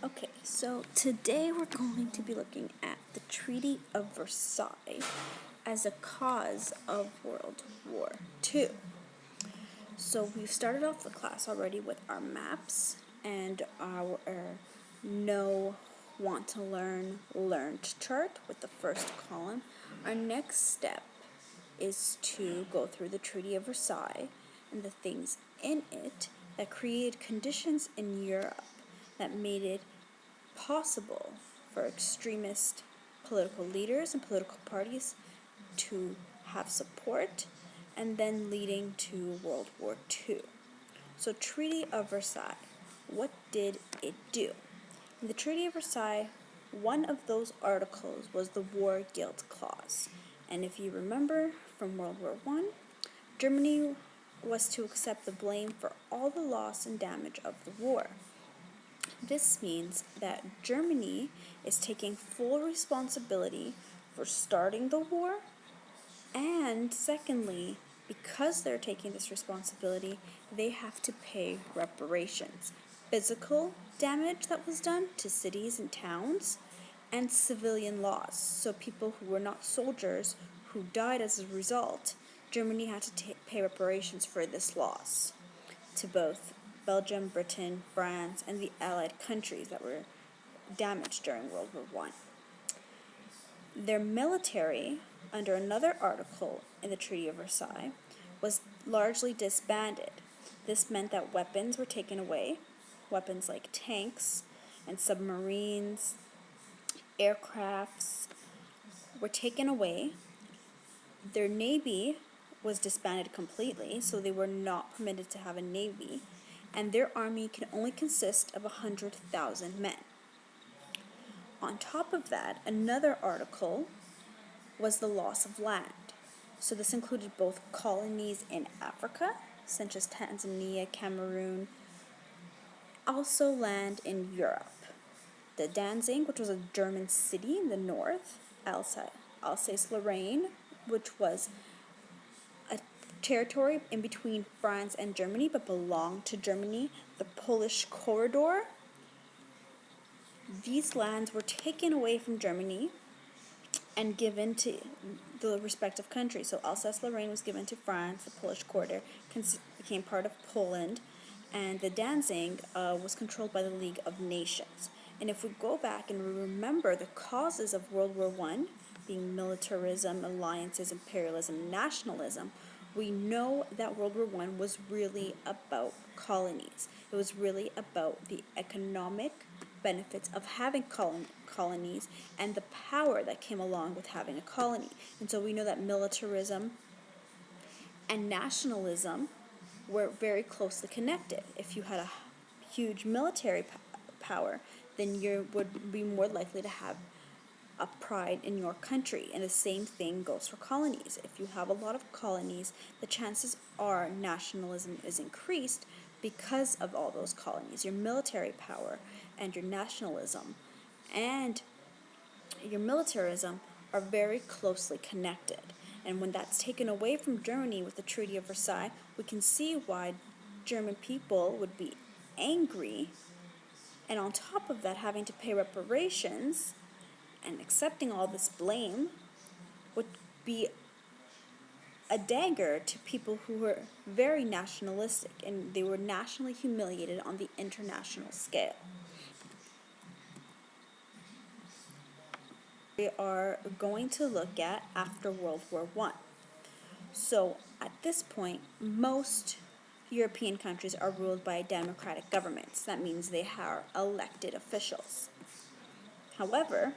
Okay, so today we're going to be looking at the Treaty of Versailles as a cause of World War II. So we've started off the class already with our maps and our know, want to learn, learned chart with the first column. Our next step is to go through the Treaty of Versailles and the things in it that created conditions in Europe that made it possible for extremist political leaders and political parties to have support, and then leading to World War II. So, Treaty of Versailles, what did it do? In the Treaty of Versailles, one of those articles was the War Guilt Clause. And if you remember from World War I, Germany was to accept the blame for all the loss and damage of the war. This means that Germany is taking full responsibility for starting the war, and secondly, because they're taking this responsibility, they have to pay reparations. Physical damage that was done to cities and towns, and civilian loss. So people who were not soldiers who died as a result, Germany had to pay reparations for this loss to both Belgium, Britain, France, and the Allied countries that were damaged during World War I. Their military, under another article in the Treaty of Versailles, was largely disbanded. This meant that weapons were taken away, weapons like tanks and submarines, aircrafts were taken away. Their navy was disbanded completely, so they were not permitted to have a navy, and their army can only consist of 100,000 men. On top of that, another article was the loss of land. So this included both colonies in Africa, such as Tanzania, Cameroon, also land in Europe. The Danzig, which was a German city in the north, Alsace-Lorraine, which was a territory in between France and Germany but belonged to Germany, the Polish corridor. These lands were taken away from Germany and given to the respective countries. So Alsace-Lorraine was given to France, the Polish corridor became part of Poland, and the Danzig was controlled by the League of Nations. And if we go back and we remember the causes of World War I, being militarism, alliances, imperialism, nationalism, we know that World War I was really about colonies. It was really about the economic benefits of having colonies and the power that came along with having a colony. And so we know that militarism and nationalism were very closely connected. If you had a huge military power, then you would be more likely to have a pride in your country. And the same thing goes for colonies. If you have a lot of colonies, the chances are nationalism is increased because of all those colonies. Your military power and your nationalism and your militarism are very closely connected. And when that's taken away from Germany with the Treaty of Versailles, we can see why German people would be angry, and on top of that, having to pay reparations and accepting all this blame would be a dagger to people who were very nationalistic, and they were nationally humiliated on the international scale. We are going to look at after World War I. So at this point, most European countries are ruled by democratic governments. That means they are elected officials. However,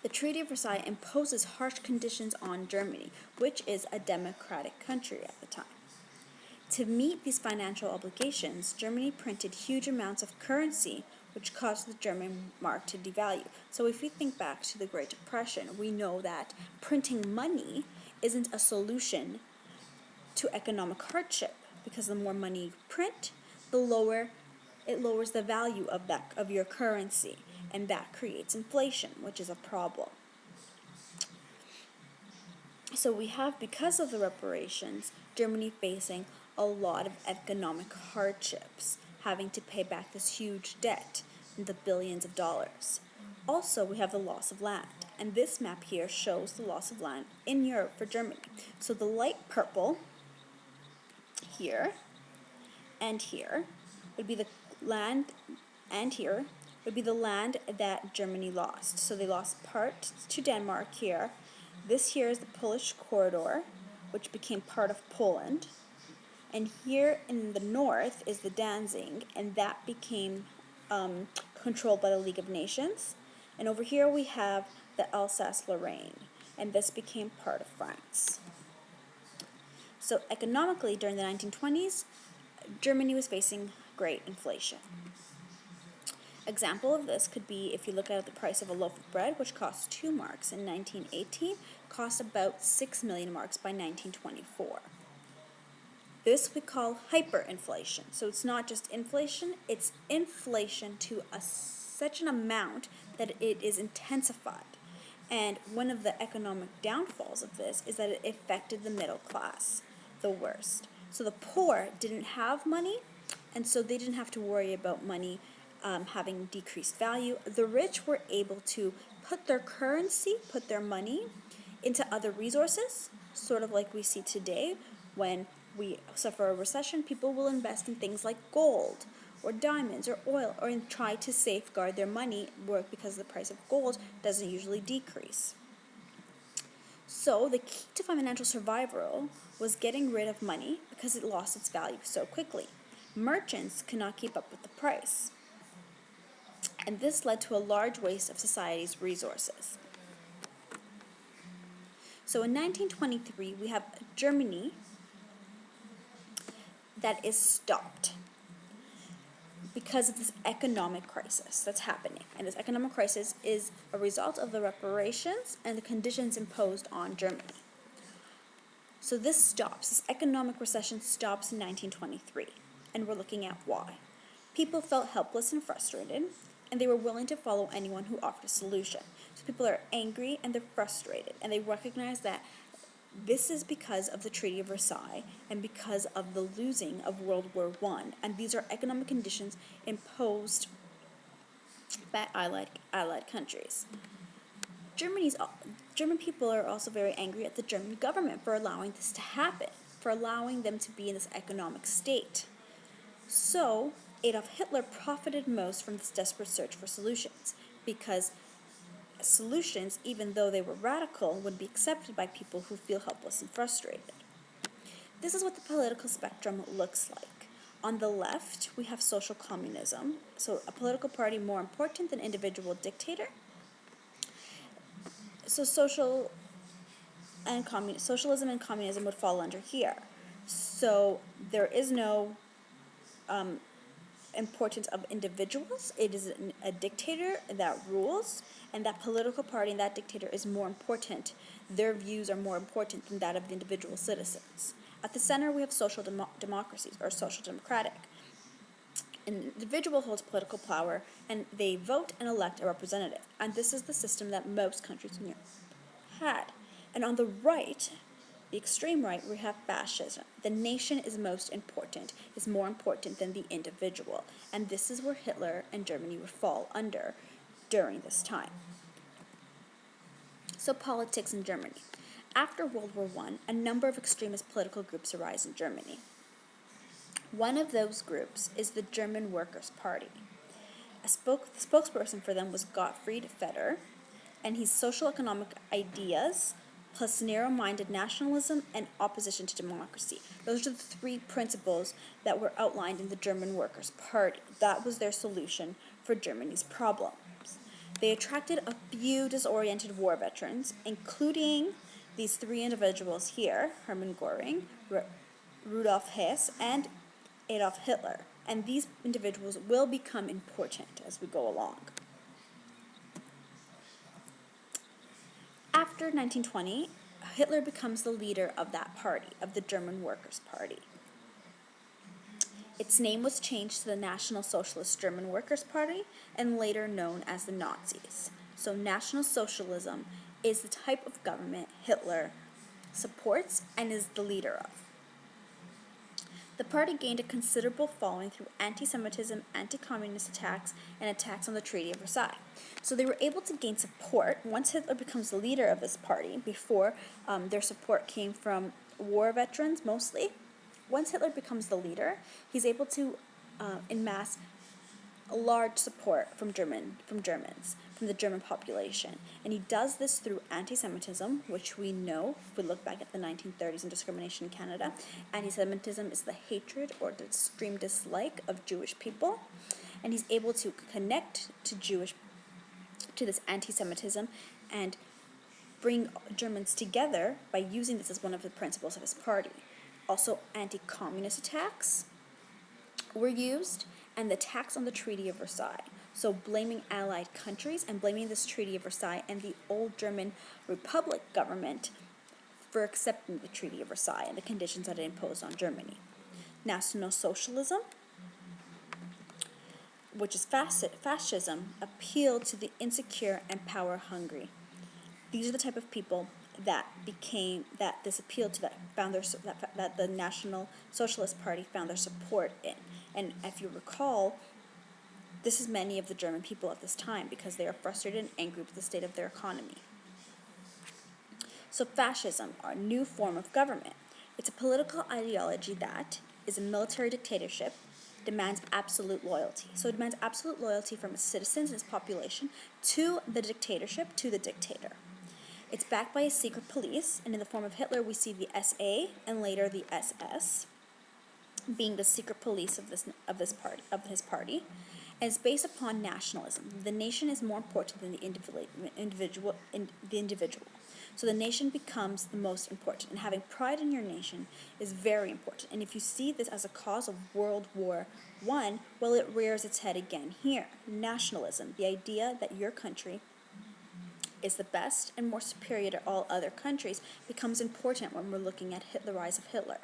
the Treaty of Versailles imposes harsh conditions on Germany, which is a democratic country at the time. To meet these financial obligations, Germany printed huge amounts of currency, which caused the German mark to devalue. So if we think back to the Great Depression, we know that printing money isn't a solution to economic hardship, because the more money you print, the lower it lowers the value of your currency, and that creates inflation, which is a problem. So we have, because of the reparations, Germany facing a lot of economic hardships, having to pay back this huge debt in the billions of dollars. Also, we have the loss of land, and this map here shows the loss of land in Europe for Germany. So the light purple here and here would be the land, and here would be the land that Germany lost. So they lost part to Denmark here. This here is the Polish corridor, which became part of Poland. And here in the north is the Danzig, and that became controlled by the League of Nations. And over here we have the Alsace-Lorraine, and this became part of France. So economically, during the 1920s, Germany was facing great inflation. Example of this could be if you look at the price of a loaf of bread, which cost 2 marks in 1918, cost about 6 million marks by 1924. This we call hyperinflation. So it's not just inflation, it's inflation to such an amount that it is intensified. And one of the economic downfalls of this is that it affected the middle class the worst. So the poor didn't have money, and so they didn't have to worry about money having decreased value. The rich were able to put their currency, put their money into other resources, sort of like we see today when we suffer a recession. People will invest in things like gold or diamonds or oil, or try to safeguard their money because the price of gold doesn't usually decrease. So the key to financial survival was getting rid of money because it lost its value so quickly. Merchants could not keep up with the price, and this led to a large waste of society's resources. So in 1923, we have Germany that is stopped because of this economic crisis that's happening. And this economic crisis is a result of the reparations and the conditions imposed on Germany. So this economic recession stops in 1923, and we're looking at why. People felt helpless and frustrated, and they were willing to follow anyone who offered a solution. So people are angry and they're frustrated, and they recognize that this is because of the Treaty of Versailles and because of the losing of World War I, and these are economic conditions imposed by allied countries. German people are also very angry at the German government for allowing this to happen, for allowing them to be in this economic state. So Adolf Hitler profited most from this desperate search for solutions, because solutions, even though they were radical, would be accepted by people who feel helpless and frustrated. This is what the political spectrum looks like. On the left, we have social communism, so a political party more important than individual dictator. So socialism and communism would fall under here. So there is no importance of individuals. It is a dictator that rules, and that political party and that dictator is more important. Their views are more important than that of the individual citizens. At the center, we have social democracies, or social democratic. An individual holds political power, and they vote and elect a representative. And this is the system that most countries in Europe had. And on the right, the extreme right, we have fascism. The nation is more important than the individual. And this is where Hitler and Germany would fall under during this time. So politics in Germany. After World War I, a number of extremist political groups arise in Germany. One of those groups is the German Workers' Party. The spokesperson for them was Gottfried Feder, and his social economic ideas plus narrow-minded nationalism and opposition to democracy. Those are the 3 principles that were outlined in the German Workers' Party. That was their solution for Germany's problems. They attracted a few disoriented war veterans, including these 3 individuals here, Hermann Göring, Rudolf Hess, and Adolf Hitler. And these individuals will become important as we go along. After 1920, Hitler becomes the leader of that party, of the German Workers' Party. Its name was changed to the National Socialist German Workers' Party, and later known as the Nazis. So National Socialism is the type of government Hitler supports and is the leader of. The party gained a considerable following through anti-Semitism, anti-communist attacks, and attacks on the Treaty of Versailles. So they were able to gain support once Hitler becomes the leader of this party. Before, their support came from war veterans mostly. Once Hitler becomes the leader, he's able to amass a large support from Germans, from the German population. And he does this through anti-Semitism, which we know, if we look back at the 1930s and discrimination in Canada, anti-Semitism is the hatred or the extreme dislike of Jewish people. And he's able to connect to this anti-Semitism and bring Germans together by using this as one of the principles of his party. Also, anti-communist attacks were used, and the tax on the Treaty of Versailles. So blaming Allied countries and blaming this Treaty of Versailles and the old German Republic government for accepting the Treaty of Versailles and the conditions that it imposed on Germany. National Socialism, which is fascism, appealed to the insecure and power-hungry. These are the type of people that this appealed to, that the National Socialist Party found their support in. And if you recall, this is many of the German people at this time because they are frustrated and angry with the state of their economy. So fascism, our new form of government, it's a political ideology that is a military dictatorship, demands absolute loyalty. So it demands absolute loyalty from its citizens and its population to the dictatorship, to the dictator. It's backed by a secret police, and in the form of Hitler, we see the SA and later the SS being the secret police of his party, and it's based upon nationalism. The nation is more important than the individual. So the nation becomes the most important, and having pride in your nation is very important. And if you see this as a cause of World War I, well, it rears its head again here. Nationalism, the idea that your country is the best and more superior to all other countries, becomes important when we're looking at the rise of Hitler.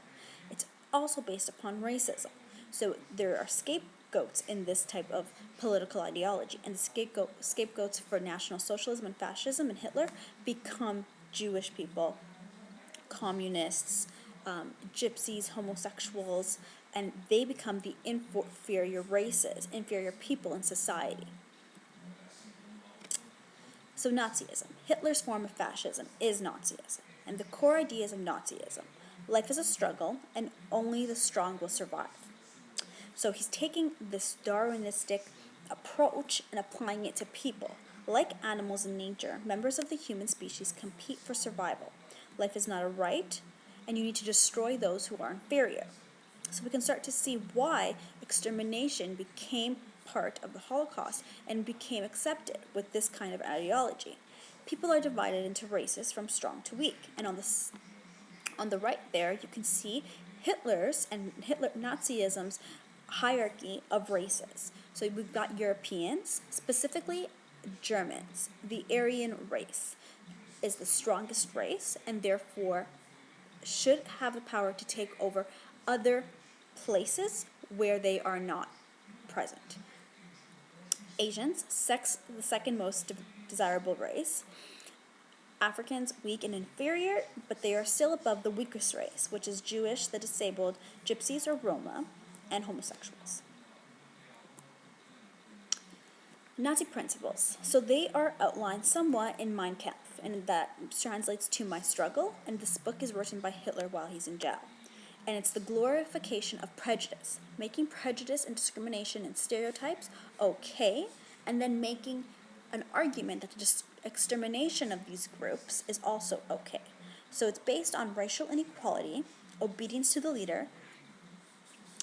It's also based upon racism. So there are scapegoats in this type of political ideology, and the scapegoats for National Socialism and fascism and Hitler become Jewish people, communists, gypsies, homosexuals, and they become the inferior races, inferior people in society. So Nazism, Hitler's form of fascism, is Nazism, and the core ideas of Nazism. Life is a struggle, and only the strong will survive. So he's taking this Darwinistic approach and applying it to people. Like animals in nature, members of the human species compete for survival. Life is not a right, and you need to destroy those who are inferior. So we can start to see why extermination became part of the Holocaust and became accepted with this kind of ideology. People are divided into races from strong to weak, and on the right there you can see Nazism's hierarchy of races. So we've got Europeans, specifically Germans. The Aryan race is the strongest race and therefore should have the power to take over other places where they are not present. Asians, the second most desirable race. Africans, weak and inferior, but they are still above the weakest race, which is Jewish, the disabled, gypsies or Roma, and homosexuals. Nazi principles. So they are outlined somewhat in Mein Kampf, and that translates to My Struggle, and this book is written by Hitler while he's in jail. And it's the glorification of prejudice, making prejudice and discrimination and stereotypes okay, and then making an argument that the extermination of these groups is also okay. So it's based on racial inequality, obedience to the leader,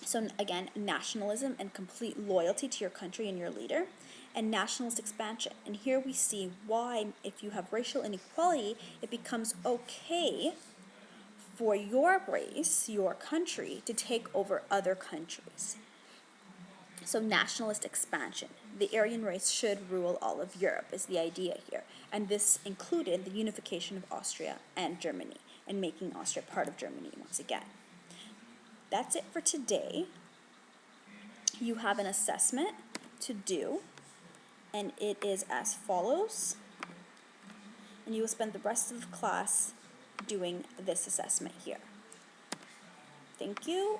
so again, nationalism and complete loyalty to your country and your leader, and nationalist expansion. And here we see why, if you have racial inequality, it becomes okay for your race, your country, to take over other countries. So nationalist expansion. The Aryan race should rule all of Europe is the idea here. And this included the unification of Austria and Germany and making Austria part of Germany once again. That's it for today. You have an assessment to do, and it is as follows. And you will spend the rest of the class doing this assessment here. Thank you.